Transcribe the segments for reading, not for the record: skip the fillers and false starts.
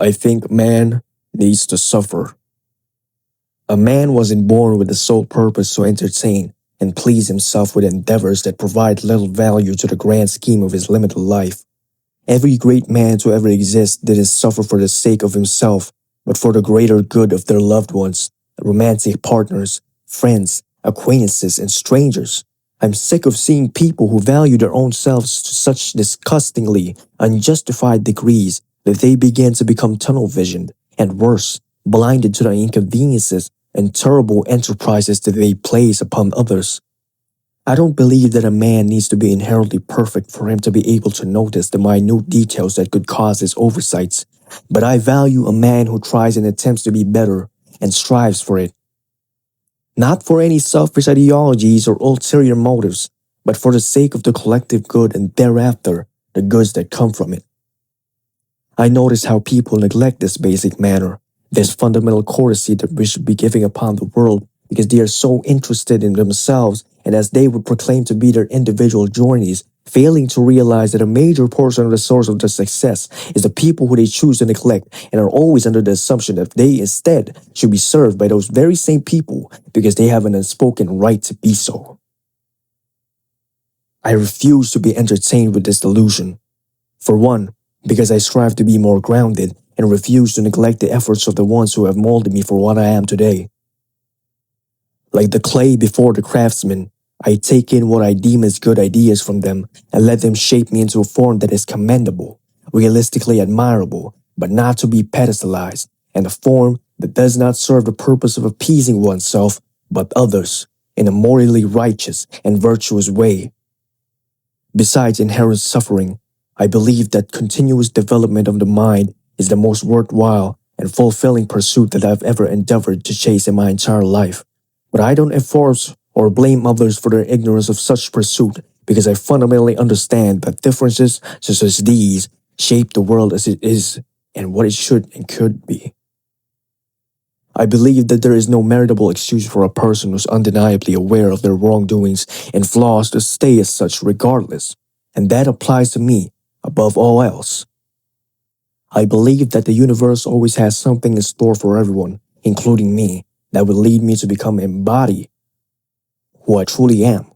I think man needs to suffer. A man wasn't born with the sole purpose to entertain and please himself with endeavors that provide little value to the grand scheme of his limited life. Every great man to ever exist didn't suffer for the sake of himself, but for the greater good of their loved ones, romantic partners, friends, acquaintances, and strangers. I'm sick of seeing people who value their own selves to such disgustingly unjustified degrees that they begin to become tunnel-visioned, and worse, blinded to the inconveniences and terrible enterprises that they place upon others. I don't believe that a man needs to be inherently perfect for him to be able to notice the minute details that could cause his oversights, but I value a man who tries and attempts to be better and strives for it. Not for any selfish ideologies or ulterior motives, but for the sake of the collective good and thereafter the goods that come from it. I notice how people neglect this basic manner, this fundamental courtesy that we should be giving upon the world because they are so interested in themselves and as they would proclaim to be their individual journeys, failing to realize that a major portion of the source of their success is the people who they choose to neglect and are always under the assumption that they instead should be served by those very same people because they have an unspoken right to be so. I refuse to be entertained with this delusion. For one, because I strive to be more grounded and refuse to neglect the efforts of the ones who have molded me for what I am today. Like the clay before the craftsman, I take in what I deem as good ideas from them and let them shape me into a form that is commendable, realistically admirable, but not to be pedestalized, and a form that does not serve the purpose of appeasing oneself, but others, in a morally righteous and virtuous way. Besides inherent suffering, I believe that continuous development of the mind is the most worthwhile and fulfilling pursuit that I've ever endeavored to chase in my entire life. But I don't enforce or blame others for their ignorance of such pursuit because I fundamentally understand that differences such as these shape the world as it is and what it should and could be. I believe that there is no meritable excuse for a person who's undeniably aware of their wrongdoings and flaws to stay as such regardless, and that applies to me above all else. I believe that the universe always has something in store for everyone, including me, that will lead me to become embody who I truly am.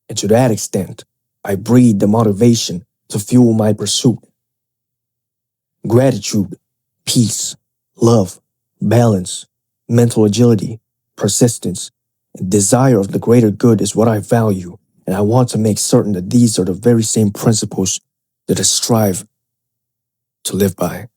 And to that extent, I breed the motivation to fuel my pursuit. Gratitude, peace, love, balance, mental agility, persistence, and desire of the greater good is what I value, and I want to make certain that these are the very same principles that I strive to live by.